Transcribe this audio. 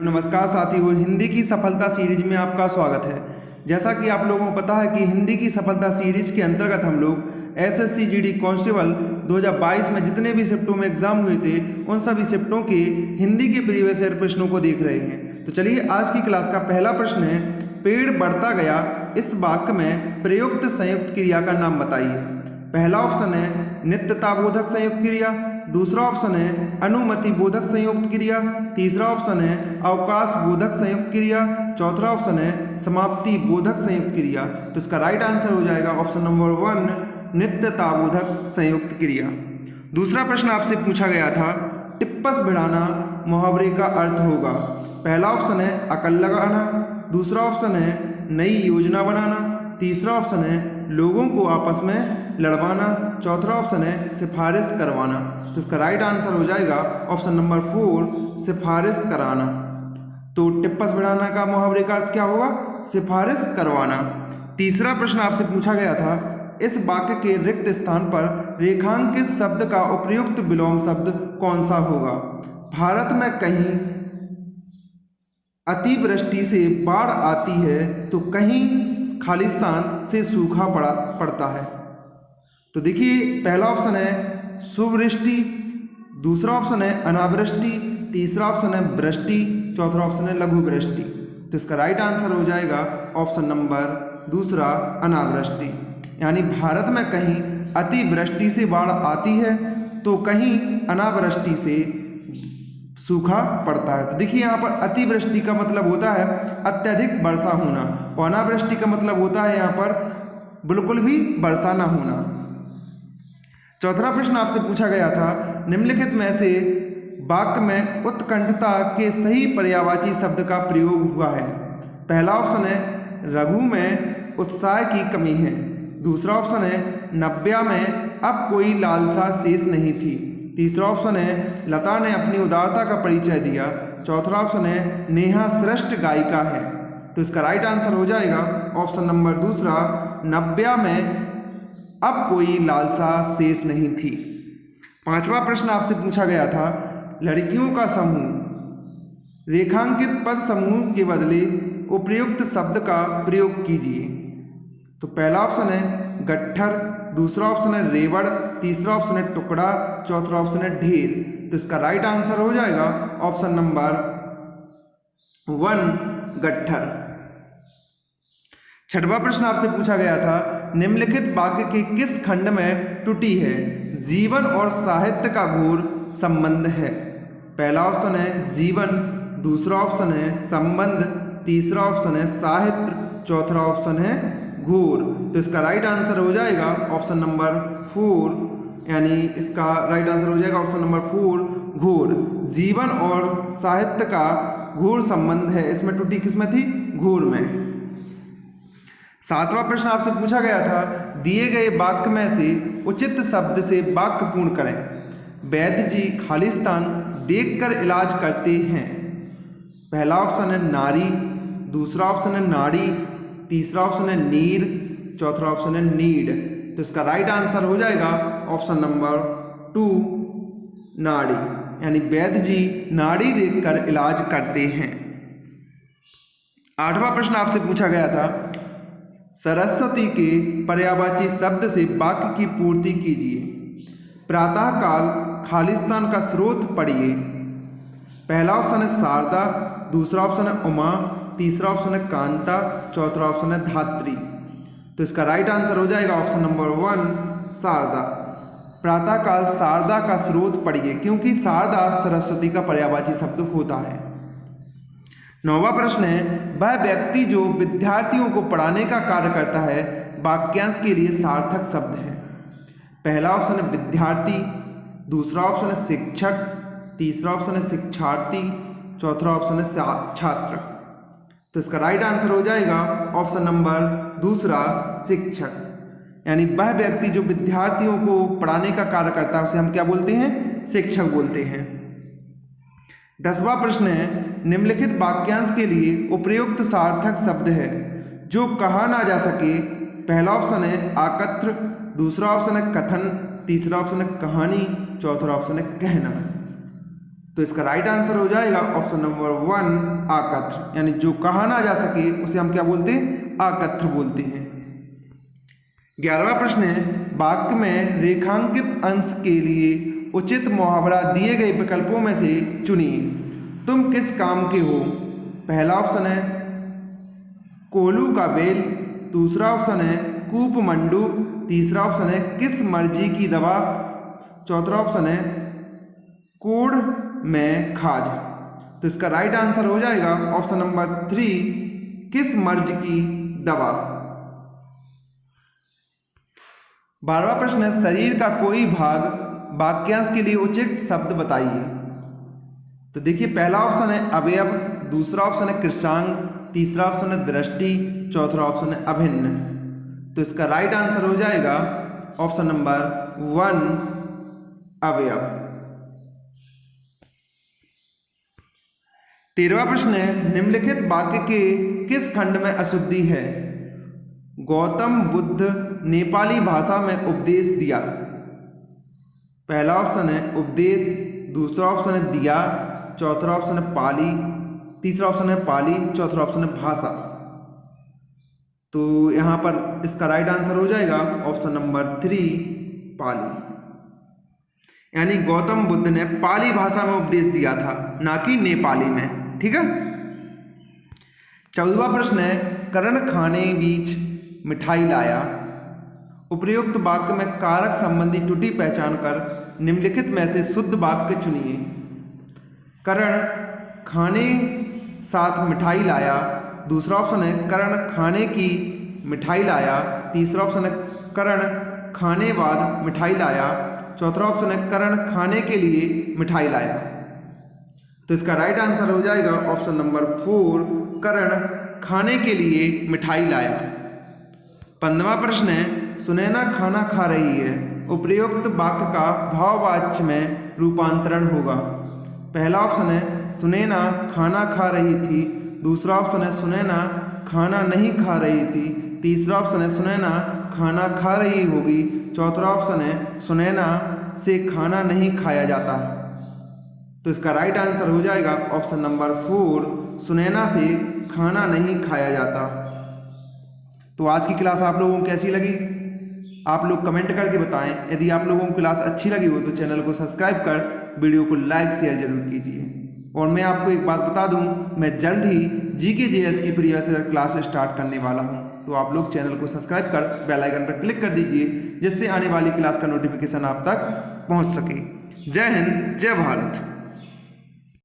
नमस्कार साथियों, हिंदी की सफलता सीरीज में आपका स्वागत है। जैसा कि आप लोगों को पता है कि हिंदी की सफलता सीरीज के अंतर्गत हम लोग एसएससी जीडी कांस्टेबल 2022 में जितने भी शिफ्टों में एग्जाम हुए थे उन सभी शिफ्टों के हिंदी के प्रीवियस ईयर प्रश्नों को देख रहे हैं। तो चलिए, आज की क्लास का पहला प्रश्न है, पेड़ बढ़ता गया, इस वाक्य में प्रयुक्त संयुक्त क्रिया का नाम बताइए। पहला ऑप्शन है नित्यता बोधक संयुक्त क्रिया, दूसरा ऑप्शन है अनुमति बोधक संयुक्त क्रिया, तीसरा ऑप्शन है अवकाश बोधक संयुक्त क्रिया, चौथा ऑप्शन है समाप्ति बोधक संयुक्त क्रिया। तो इसका राइट आंसर हो जाएगा ऑप्शन नंबर 1, नित्यता बोधक संयुक्त क्रिया। दूसरा प्रश्न आपसे पूछा गया था, टिप्पस भिड़ाना मुहावरे का अर्थ होगा। पहला ऑप्शन है अकल लगाना, दूसरा ऑप्शन है नई योजना बनाना, तीसरा ऑप्शन है लोगों को आपस में लड़वाना, चौथा ऑप्शन है सिफारिश करवाना। तो इसका राइट आंसर हो जाएगा ऑप्शन नंबर 4, सिफारिश कराना। तो टिप्पस बढ़ाना का मुहावरे का अर्थ क्या होगा? सिफारिश करवाना। तीसरा प्रश्न आपसे पूछा गया था, इस वाक्य के रिक्त स्थान पर रेखांकित शब्द का उपयुक्त विलोम शब्द कौन सा होगा? भारत में कहीं अतिवृष्टि से बाढ़ आती है तो कहीं खालिस्तान से सूखा पड़ता है। तो देखिए, पहला ऑप्शन है सुवृष्टि, दूसरा ऑप्शन है अनावृष्टि, तीसरा ऑप्शन है वृष्टि, चौथा ऑप्शन है लघु वृष्टि। तो इसका राइट आंसर हो जाएगा ऑप्शन नंबर दूसरा, अनावृष्टि। यानी भारत में कहीं अतिवृष्टि से बाढ़ आती है तो कहीं अनावृष्टि से सूखा पड़ता है। तो देखिए, यहाँ पर अतिवृष्टि का मतलब होता है अत्यधिक वर्षा होना और अनावृष्टि का मतलब होता है यहाँ पर बिल्कुल भी वर्षा ना होना। चौथा प्रश्न आपसे पूछा गया था, निम्नलिखित में से वाक्य में उत्कंठता के सही पर्यायवाची शब्द का प्रयोग हुआ है। पहला ऑप्शन है रघु में उत्साह की कमी है, दूसरा ऑप्शन है नव्या में अब कोई लालसा शेष नहीं थी, तीसरा ऑप्शन है लता ने अपनी उदारता का परिचय दिया, चौथा ऑप्शन है नेहा श्रेष्ठ गायिका है। तो इसका राइट आंसर हो जाएगा ऑप्शन नंबर दूसरा, नव्या में अब कोई लालसा शेष नहीं थी। पांचवा प्रश्न आपसे पूछा गया था, लड़कियों का समूह, रेखांकित पद समूह के बदले उपयुक्त शब्द का प्रयोग कीजिए। तो पहला ऑप्शन है गट्ठर, दूसरा ऑप्शन है रेवड़, तीसरा ऑप्शन है टुकड़ा, चौथा ऑप्शन है ढेर। तो इसका राइट आंसर हो जाएगा ऑप्शन नंबर 1, गट्ठर। छठवां प्रश्न आपसे पूछा गया था, निम्नलिखित वाक्य के किस खंड में त्रुटि है? जीवन और साहित्य का घोर संबंध है। पहला ऑप्शन है जीवन, दूसरा ऑप्शन है संबंध, तीसरा ऑप्शन है साहित्य, चौथा ऑप्शन है घोर। तो इसका राइट आंसर हो जाएगा ऑप्शन नंबर 4, यानी इसका राइट आंसर हो जाएगा ऑप्शन नंबर 4, घोर। जीवन और साहित्य का घोर संबंध है, इसमें त्रुटि किसमें थी? घोर में। सातवां प्रश्न आपसे पूछा गया था, दिए गए वाक्य में से उचित शब्द से वाक्य पूर्ण करें। वैद्य जी खालिस्तान देखकर इलाज करते हैं। पहला ऑप्शन है नारी, दूसरा ऑप्शन है नाड़ी, तीसरा ऑप्शन है नीर, चौथा ऑप्शन है नीड। तो इसका राइट आंसर हो जाएगा ऑप्शन नंबर 2, नाड़ी। यानी वैद्य जी नाड़ी देखकर इलाज करते हैं। आठवां प्रश्न आपसे पूछा गया था, सरस्वती के पर्यायवाची शब्द से वाक्य की पूर्ति कीजिए। प्रातःकाल खालिस्तान का स्रोत पढ़िए। पहला ऑप्शन है शारदा, दूसरा ऑप्शन है उमा, तीसरा ऑप्शन है कांता, चौथा ऑप्शन है धात्री। तो इसका राइट आंसर हो जाएगा ऑप्शन नंबर 1, शारदा। प्रातःकाल शारदा का स्रोत पढ़िए, क्योंकि शारदा सरस्वती का पर्यायवाची शब्द होता है। नौवां प्रश्न है, वह व्यक्ति जो विद्यार्थियों को पढ़ाने का कार्य करता है वाक्यांश के लिए सार्थक शब्द है। पहला ऑप्शन है विद्यार्थी, दूसरा ऑप्शन है शिक्षक, तीसरा ऑप्शन है शिक्षार्थी, चौथा ऑप्शन है छात्र। तो इसका राइट आंसर हो जाएगा ऑप्शन नंबर दूसरा, शिक्षक। यानी वह व्यक्ति जो विद्यार्थियों को पढ़ाने का कार्य करता है उसे हम क्या बोलते हैं? शिक्षक बोलते हैं। 10वां प्रश्न है, निम्नलिखित वाक्यांश के लिए उपयुक्त सार्थक शब्द है जो कहा ना जा सके। पहला ऑप्शन है आकत्र, दूसरा ऑप्शन है कथन, तीसरा ऑप्शन है कहानी, चौथा ऑप्शन है कहना। तो इसका राइट आंसर हो जाएगा ऑप्शन नंबर 1 आकत्र, यानी जो कहा ना जा सके उसे हम क्या बोलते हैं, आकत्र बोलते हैं। 11वां प्रश्न है, वाक्य में रेखांकित अंश के लिए उचित मुहावरा दिए गए विकल्पों में से चुनिए। तुम किस काम के हो? पहला ऑप्शन है कोल्हू का बेल, दूसरा ऑप्शन है कूप मंडूक, तीसरा ऑप्शन है किस मर्जी की दवा, चौथा ऑप्शन है कोड़ में खाज। तो इसका राइट आंसर हो जाएगा ऑप्शन नंबर 3 किस मर्ज की दवा। 12वां प्रश्न है, शरीर का कोई भाग वाक्यांश के लिए उचित शब्द बताइए। तो देखिए पहला ऑप्शन है अवयव, दूसरा ऑप्शन है कृशांग, तीसरा ऑप्शन है दृष्टि, चौथा ऑप्शन है अभिन्न। तो इसका राइट आंसर हो जाएगा ऑप्शन नंबर 1 अवयव। 13वां प्रश्न है, निम्नलिखित वाक्य के किस खंड में अशुद्धि है? गौतम बुद्ध नेपाली भाषा में उपदेश दिया। पहला ऑप्शन है उपदेश, दूसरा ऑप्शन है दिया, चौथा ऑप्शन है पाली, तीसरा ऑप्शन है पाली, चौथा ऑप्शन है भाषा। तो यहाँ पर इसका राइट आंसर हो जाएगा ऑप्शन नंबर 3 पाली, यानी गौतम बुद्ध ने पाली भाषा में उपदेश दिया था, ना कि नेपाली में। ठीक है। 14वां प्रश्न है, कर्ण खाने बीच मिठाई लाया। उपर्युक्त वाक्य में कारक संबंधी त्रुटि पहचान कर निम्नलिखित में से शुद्ध वाक्य चुनिए। कर्ण खाने साथ मिठाई लाया, दूसरा ऑप्शन है कर्ण खाने की मिठाई लाया, तीसरा ऑप्शन है कर्ण खाने बाद मिठाई लाया, चौथा ऑप्शन है कर्ण खाने के लिए मिठाई लाया। तो इसका राइट आंसर हो जाएगा ऑप्शन नंबर 4 कर्ण खाने के लिए मिठाई लाया। 15वां प्रश्न है, सुनैना खाना खा रही है। उपर्युक्त वाक्य का भाववाच्य में रूपांतरण होगा। पहला ऑप्शन है सुनैना खाना खा रही थी, दूसरा ऑप्शन है सुनैना खाना नहीं खा रही थी, तीसरा ऑप्शन है सुनैना खाना खा रही होगी, चौथा ऑप्शन है सुनैना से खाना नहीं खाया जाता। तो इसका राइट आंसर हो जाएगा ऑप्शन नंबर 4 सुनैना से खाना नहीं खाया जाता। तो आज की क्लास आप लोगों को कैसी लगी? आप लोग कमेंट करके बताएं। यदि आप लोगों को क्लास अच्छी लगी हो तो चैनल को सब्सक्राइब कर वीडियो को लाइक शेयर जरूर कीजिए। और मैं आपको एक बात बता दूं, मैं जल्द ही जीके जेएस की प्रीवियस ईयर क्लास स्टार्ट करने वाला हूं। तो आप लोग चैनल को सब्सक्राइब कर बेल आइकन पर क्लिक कर दीजिए, जिससे आने वाली क्लास का नोटिफिकेशन आप तक पहुंच सके। जय हिंद, जय भारत।